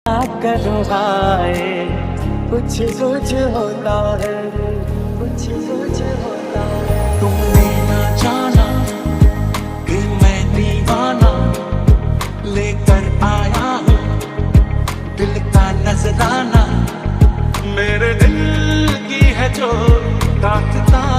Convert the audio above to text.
करूँ हाय, कुछ कुछ होता है, कुछ कुछ होता है। तुमने ना जाना कि मैं दीवाना लेकर आया हूँ दिल का नजराना। मेरे दिल की है जो दास्तां